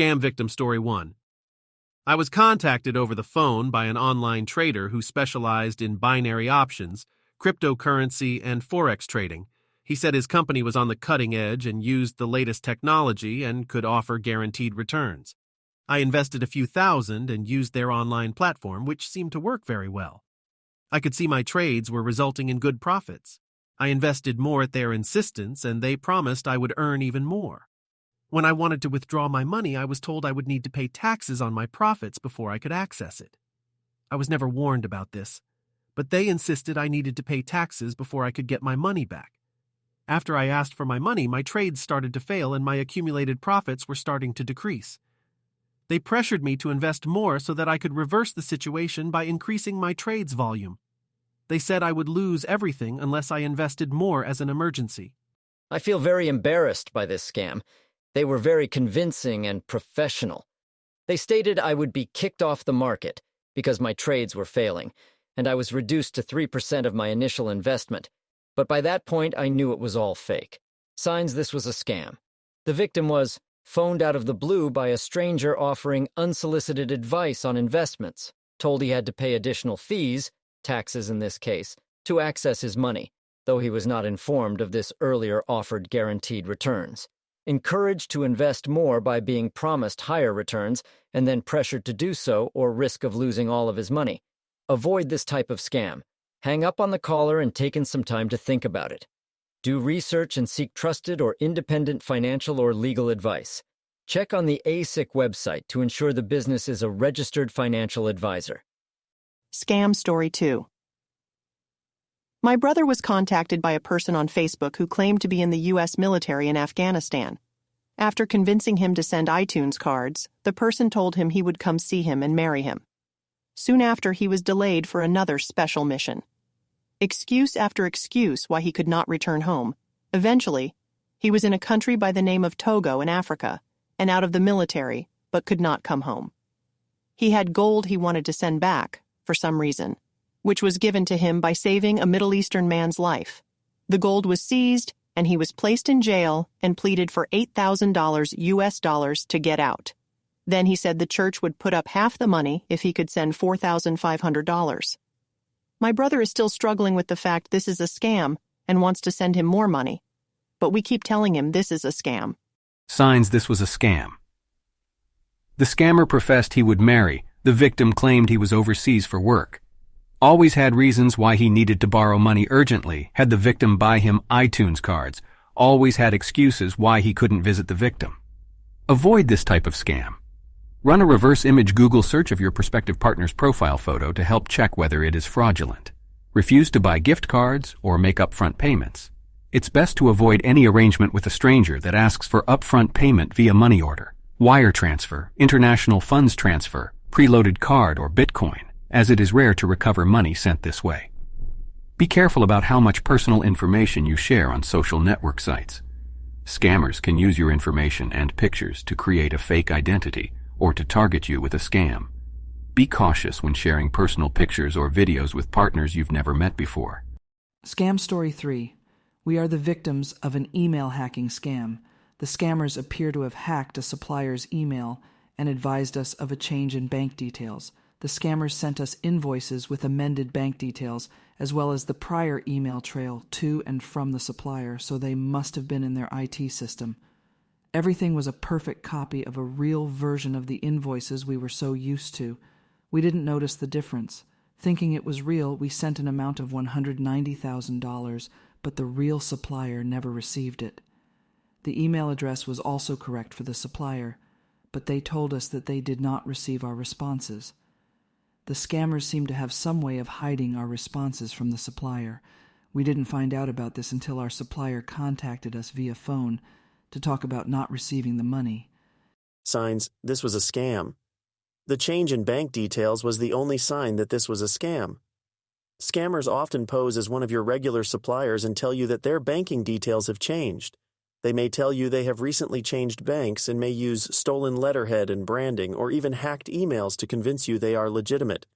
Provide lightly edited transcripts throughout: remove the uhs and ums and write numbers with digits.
Scam Victim Story 1. I was contacted over the phone by an online trader who specialized in binary options, cryptocurrency, and forex trading. He said his company was on the cutting edge and used the latest technology and could offer guaranteed returns. I invested a few thousand and used their online platform, which seemed to work very well. I could see my trades were resulting in good profits. I invested more at their insistence, and they promised I would earn even more. When I wanted to withdraw my money, I was told I would need to pay taxes on my profits before I could access it. I was never warned about this, but they insisted I needed to pay taxes before I could get my money back. After I asked for my money, my trades started to fail and my accumulated profits were starting to decrease. They pressured me to invest more so that I could reverse the situation by increasing my trades volume. They said I would lose everything unless I invested more as an emergency. I feel very embarrassed by this scam. They were very convincing and professional. They stated I would be kicked off the market because my trades were failing, and I was reduced to 3% of my initial investment. But by that point, I knew it was all fake. Signs this was a scam. The victim was phoned out of the blue by a stranger offering unsolicited advice on investments, told he had to pay additional fees, taxes in this case, to access his money, though he was not informed of this earlier offered guaranteed returns. Encouraged to invest more by being promised higher returns and then pressured to do so or risk of losing all of his money. Avoid this type of scam. Hang up on the caller and take in some time to think about it. Do research and seek trusted or independent financial or legal advice. Check on the ASIC website to ensure the business is a registered financial advisor. Scam Story 2. My brother was contacted by a person on Facebook who claimed to be in the U.S. military in Afghanistan. After convincing him to send iTunes cards, the person told him he would come see him and marry him. Soon after, he was delayed for another special mission. Excuse after excuse why he could not return home. Eventually, he was in a country by the name of Togo in Africa and out of the military, but could not come home. He had gold he wanted to send back, for some reason, which was given to him by saving a Middle Eastern man's life. The gold was seized, and he was placed in jail and pleaded for $8,000 US dollars to get out. Then he said the church would put up half the money if he could send $4,500. My brother is still struggling with the fact this is a scam and wants to send him more money, but we keep telling him this is a scam. Signs this was a scam. The scammer professed he would marry. The victim claimed he was overseas for work. Always had reasons why he needed to borrow money urgently, had the victim buy him iTunes cards, always had excuses why he couldn't visit the victim. Avoid this type of scam. Run a reverse image Google search of your prospective partner's profile photo to help check whether it is fraudulent. Refuse to buy gift cards or make upfront payments. It's best to avoid any arrangement with a stranger that asks for upfront payment via money order, wire transfer, international funds transfer, preloaded card, or Bitcoin, as it is rare to recover money sent this way. Be careful about how much personal information you share on social network sites. Scammers can use your information and pictures to create a fake identity or to target you with a scam. Be cautious when sharing personal pictures or videos with partners you've never met before. Scam Story 3. We are the victims of an email hacking scam. The scammers appear to have hacked a supplier's email and advised us of a change in bank details. The scammers sent us invoices with amended bank details, as well as the prior email trail to and from the supplier, so they must have been in their IT system. Everything was a perfect copy of a real version of the invoices we were so used to. We didn't notice the difference. Thinking it was real, we sent an amount of $190,000, but the real supplier never received it. The email address was also correct for the supplier, but they told us that they did not receive our responses. The scammers seemed to have some way of hiding our responses from the supplier. We didn't find out about this until our supplier contacted us via phone to talk about not receiving the money. Signs, this was a scam. The change in bank details was the only sign that this was a scam. Scammers often pose as one of your regular suppliers and tell you that their banking details have changed. They may tell you they have recently changed banks and may use stolen letterhead and branding or even hacked emails to convince you they are legitimate.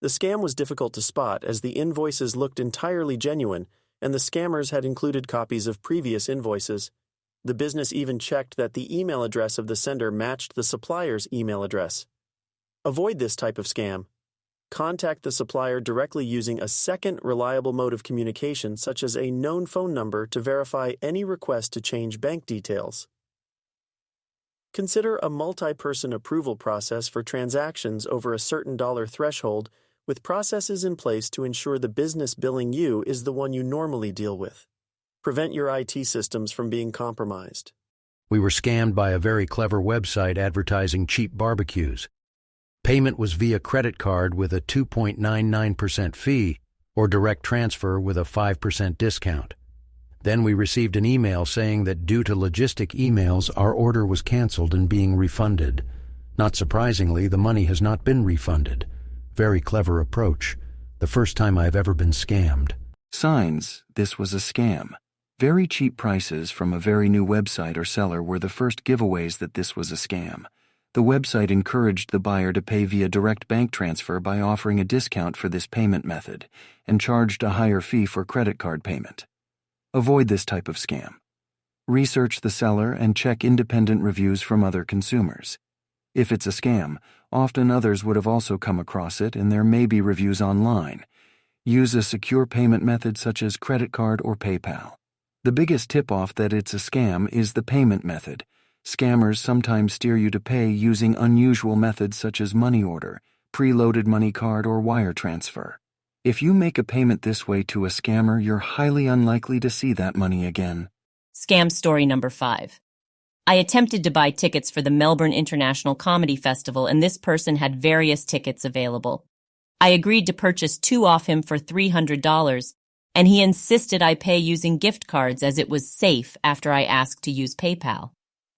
The scam was difficult to spot as the invoices looked entirely genuine and the scammers had included copies of previous invoices. The business even checked that the email address of the sender matched the supplier's email address. Avoid this type of scam. Contact the supplier directly using a second reliable mode of communication, such as a known phone number, to verify any request to change bank details. Consider a multi-person approval process for transactions over a certain dollar threshold, with processes in place to ensure the business billing you is the one you normally deal with. Prevent your IT systems from being compromised. We were scammed by a very clever website advertising cheap barbecues. Payment was via credit card with a 2.99% fee or direct transfer with a 5% discount. Then we received an email saying that due to logistic emails, our order was canceled and being refunded. Not surprisingly, the money has not been refunded. Very clever approach. The first time I've ever been scammed. Signs this was a scam. Very cheap prices from a very new website or seller were the first giveaways that this was a scam. The website encouraged the buyer to pay via direct bank transfer by offering a discount for this payment method and charged a higher fee for credit card payment. Avoid this type of scam. Research the seller and check independent reviews from other consumers. If it's a scam, often others would have also come across it and there may be reviews online. Use a secure payment method such as credit card or PayPal. The biggest tip-off that it's a scam is the payment method. Scammers sometimes steer you to pay using unusual methods such as money order, preloaded money card, or wire transfer. If you make a payment this way to a scammer, you're highly unlikely to see that money again. Scam story number 5. I attempted to buy tickets for the Melbourne International Comedy Festival, and this person had various tickets available. I agreed to purchase 2 off him for $300, and he insisted I pay using gift cards as it was safe after I asked to use PayPal.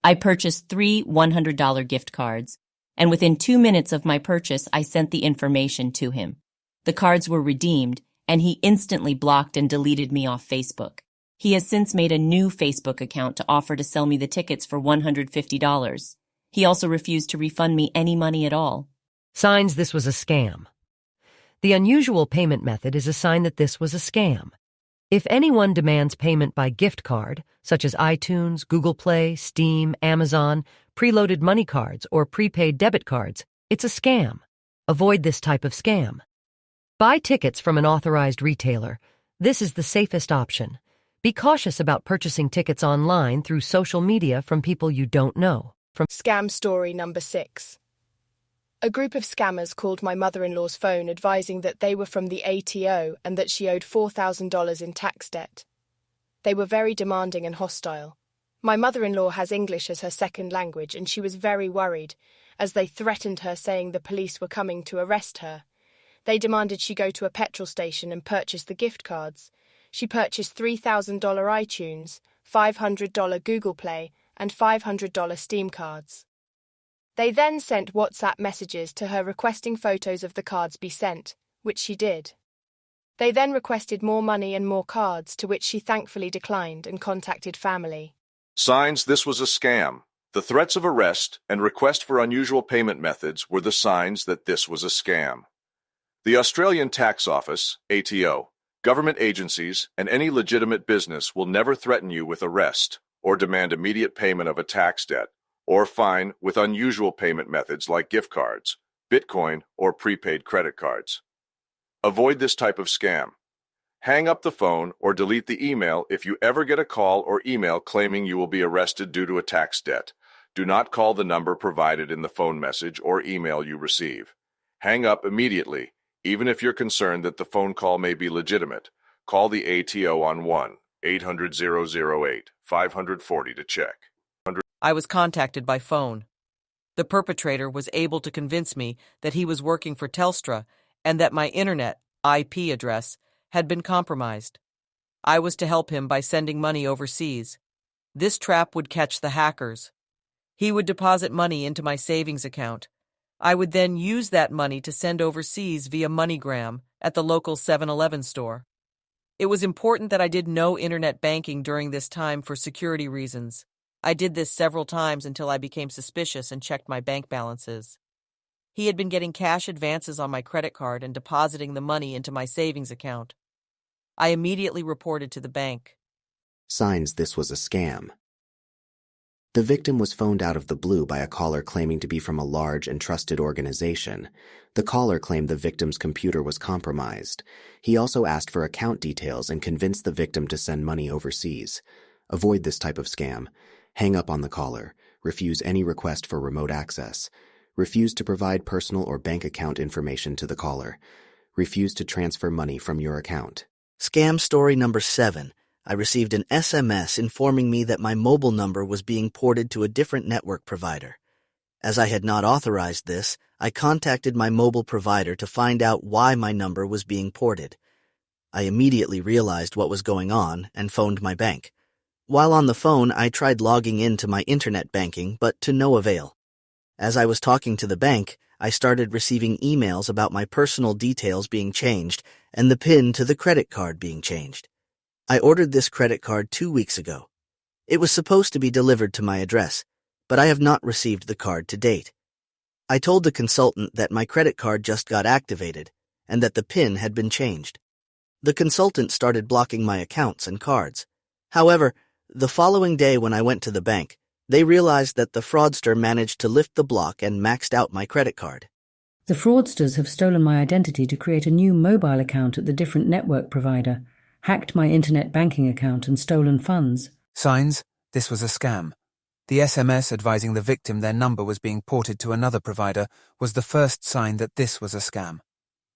I purchased 3 $100 gift cards, and within 2 minutes of my purchase, I sent the information to him. The cards were redeemed, and he instantly blocked and deleted me off Facebook. He has since made a new Facebook account to offer to sell me the tickets for $150. He also refused to refund me any money at all. Signs this was a scam. The unusual payment method is a sign that this was a scam. If anyone demands payment by gift card, such as iTunes, Google Play, Steam, Amazon, preloaded money cards, or prepaid debit cards, it's a scam. Avoid this type of scam. Buy tickets from an authorized retailer. This is the safest option. Be cautious about purchasing tickets online through social media from people you don't know. Scam story number 6. A group of scammers called my mother-in-law's phone advising that they were from the ATO and that she owed $4,000 in tax debt. They were very demanding and hostile. My mother-in-law has English as her second language, and she was very worried, as they threatened her, saying the police were coming to arrest her. They demanded she go to a petrol station and purchase the gift cards. She purchased $3,000 iTunes, $500 Google Play, and $500 Steam cards. They then sent WhatsApp messages to her requesting photos of the cards be sent, which she did. They then requested more money and more cards, to which she thankfully declined and contacted family. Signs this was a scam. The threats of arrest and request for unusual payment methods were the signs that this was a scam. The Australian Tax Office, ATO, government agencies, and any legitimate business will never threaten you with arrest or demand immediate payment of a tax debt or fine with unusual payment methods like gift cards, Bitcoin, or prepaid credit cards. Avoid this type of scam. Hang up the phone or delete the email if you ever get a call or email claiming you will be arrested due to a tax debt. Do not call the number provided in the phone message or email you receive. Hang up immediately, even if you're concerned that the phone call may be legitimate. Call the ATO on 1-800-008-540 to check. I was contacted by phone. The perpetrator was able to convince me that he was working for Telstra and that my internet IP address had been compromised. I was to help him by sending money overseas. This trap would catch the hackers. He would deposit money into my savings account. I would then use that money to send overseas via MoneyGram at the local 7-Eleven store. It was important that I did no internet banking during this time for security reasons. I did this several times until I became suspicious and checked my bank balances. He had been getting cash advances on my credit card and depositing the money into my savings account. I immediately reported to the bank. Signs this was a scam. The victim was phoned out of the blue by a caller claiming to be from a large and trusted organization. The caller claimed the victim's computer was compromised. He also asked for account details and convinced the victim to send money overseas. Avoid this type of scam. Hang up on the caller. Refuse any request for remote access. Refuse to provide personal or bank account information to the caller. Refuse to transfer money from your account. Scam story number 7. I received an SMS informing me that my mobile number was being ported to a different network provider. As I had not authorized this, I contacted my mobile provider to find out why my number was being ported. I immediately realized what was going on and phoned my bank. While on the phone, I tried logging into my internet banking, but to no avail. As I was talking to the bank, I started receiving emails about my personal details being changed and the PIN to the credit card being changed. I ordered this credit card 2 weeks ago. It was supposed to be delivered to my address, but I have not received the card to date. I told the consultant that my credit card just got activated and that the PIN had been changed. The consultant started blocking my accounts and cards. However, the following day when I went to the bank, they realized that the fraudster managed to lift the block and maxed out my credit card. The fraudsters have stolen my identity to create a new mobile account at the different network provider, hacked my internet banking account and stolen funds. Signs: this was a scam. The SMS advising the victim their number was being ported to another provider was the first sign that this was a scam.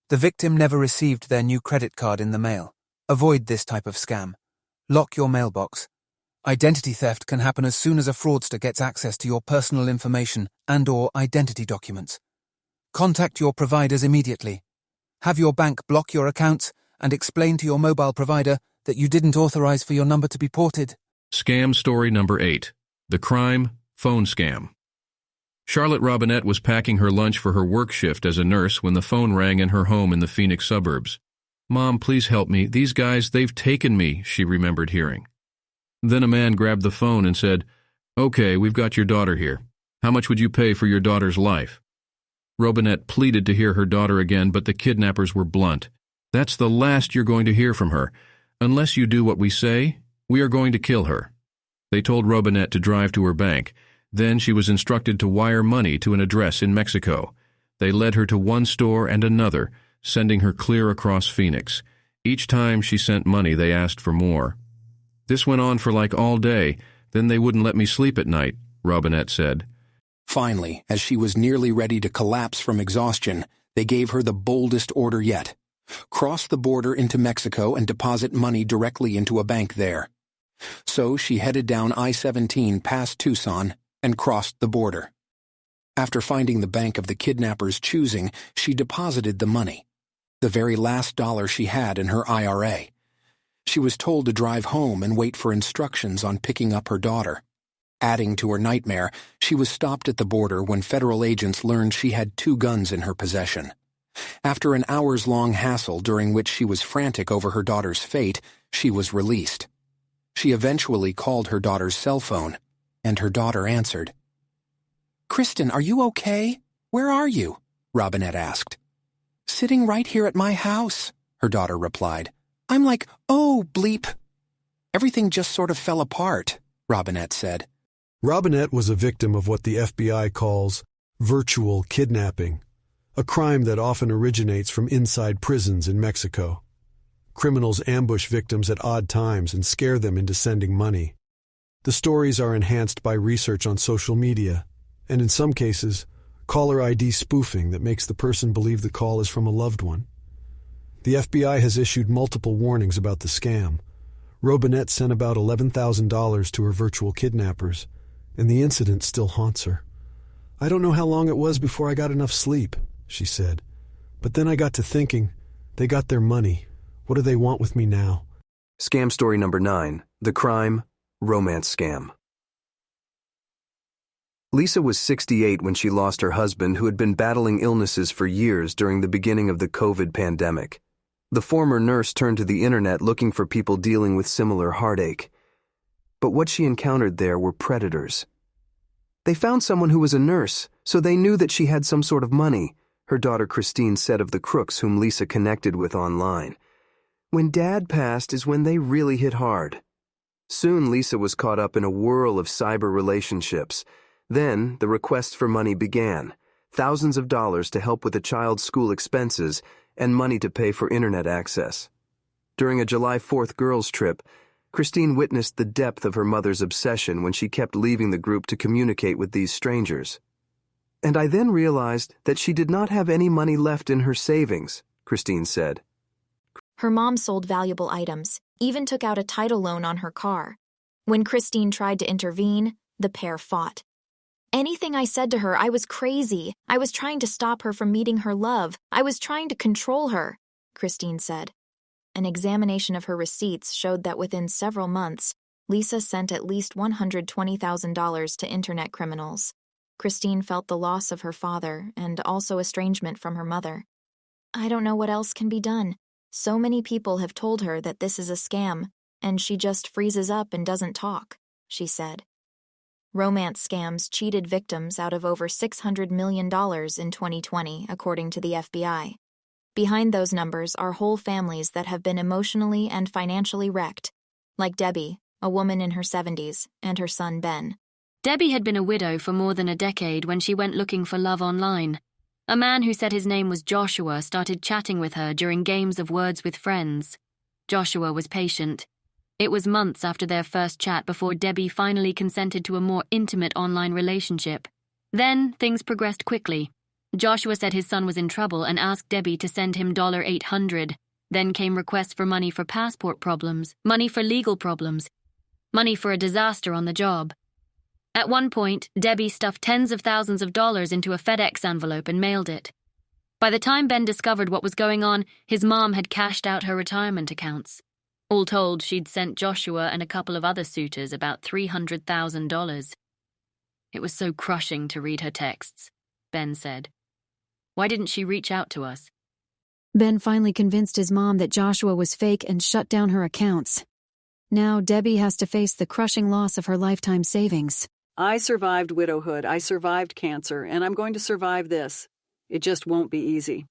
The victim never received their new credit card in the mail. Avoid this type of scam. Lock your mailbox. Identity theft can happen as soon as a fraudster gets access to your personal information and/or identity documents. Contact your providers immediately. Have your bank block your accounts and explain to your mobile provider that you didn't authorize for your number to be ported. Scam story number 8. The crime, phone scam. Charlotte Robinette was packing her lunch for her work shift as a nurse when the phone rang in her home in the Phoenix suburbs. "Mom, please help me. These guys, they've taken me," she remembered hearing. Then a man grabbed the phone and said, "Okay, we've got your daughter here. How much would you pay for your daughter's life?" Robinette pleaded to hear her daughter again, but the kidnappers were blunt. "That's the last you're going to hear from her. Unless you do what we say, we are going to kill her." They told Robinette to drive to her bank. Then she was instructed to wire money to an address in Mexico. They led her to one store and another, sending her clear across Phoenix. Each time she sent money, they asked for more. "This went on for like all day. Then they wouldn't let me sleep at night," Robinette said. Finally, as she was nearly ready to collapse from exhaustion, they gave her the boldest order yet. Cross the border into Mexico and deposit money directly into a bank there. So she headed down I-17 past Tucson and crossed the border. After finding the bank of the kidnappers' choosing, she deposited the money, the very last dollar she had in her IRA. She was told to drive home and wait for instructions on picking up her daughter. Adding to her nightmare, she was stopped at the border when federal agents learned she had 2 guns in her possession. After an hours-long hassle during which she was frantic over her daughter's fate, she was released. She eventually called her daughter's cell phone, and her daughter answered. "Kristen, are you okay? Where are you?" Robinette asked. "Sitting right here at my house," her daughter replied. "I'm like, oh, bleep." "Everything just sort of fell apart," Robinette said. Robinette was a victim of what the FBI calls virtual kidnapping, a crime that often originates from inside prisons in Mexico. Criminals ambush victims at odd times and scare them into sending money. The stories are enhanced by research on social media, and in some cases, caller ID spoofing that makes the person believe the call is from a loved one. The FBI has issued multiple warnings about the scam. Robinette sent about $11,000 to her virtual kidnappers, and the incident still haunts her. "I don't know how long it was before I got enough sleep," she said. "But then I got to thinking, they got their money. What do they want with me now?" Scam story number 9. The crime, romance scam. Lisa was 68 when she lost her husband, who had been battling illnesses for years during the beginning of the COVID pandemic. The former nurse turned to the internet looking for people dealing with similar heartache. But what she encountered there were predators. They found someone who was a nurse, so they knew that she had some sort of money, her daughter Christine said of the crooks whom Lisa connected with online. "When Dad passed is when they really hit hard." Soon Lisa was caught up in a whirl of cyber relationships. Then the requests for money began, thousands of dollars to help with a child's school expenses and money to pay for internet access. During a July 4th girls' trip, Christine witnessed the depth of her mother's obsession when she kept leaving the group to communicate with these strangers. "And I then realized that she did not have any money left in her savings," Christine said. Her mom sold valuable items, even took out a title loan on her car. When Christine tried to intervene, the pair fought. "Anything I said to her, I was crazy. I was trying to stop her from meeting her love. I was trying to control her," Christine said. An examination of her receipts showed that within several months, Lisa sent at least $120,000 to internet criminals. Christine felt the loss of her father and also estrangement from her mother. "I don't know what else can be done. So many people have told her that this is a scam, and she just freezes up and doesn't talk," she said. Romance scams cheated victims out of over $600 million in 2020, according to the FBI. Behind those numbers are whole families that have been emotionally and financially wrecked, like Debbie, a woman in her 70s, and her son Ben. Debbie had been a widow for more than a decade when she went looking for love online. A man who said his name was Joshua started chatting with her during games of Words with Friends. Joshua was patient. It was months after their first chat before Debbie finally consented to a more intimate online relationship. Then, things progressed quickly. Joshua said his son was in trouble and asked Debbie to send him $800. Then came requests for money for passport problems, money for legal problems, money for a disaster on the job. At one point, Debbie stuffed tens of thousands of dollars into a FedEx envelope and mailed it. By the time Ben discovered what was going on, his mom had cashed out her retirement accounts. All told, she'd sent Joshua and a couple of other suitors about $300,000. It was so crushing to read her texts, Ben said. Why didn't she reach out to us? Ben finally convinced his mom that Joshua was fake and shut down her accounts. Now Debbie has to face the crushing loss of her lifetime savings. I survived widowhood, I survived cancer, and I'm going to survive this. It just won't be easy.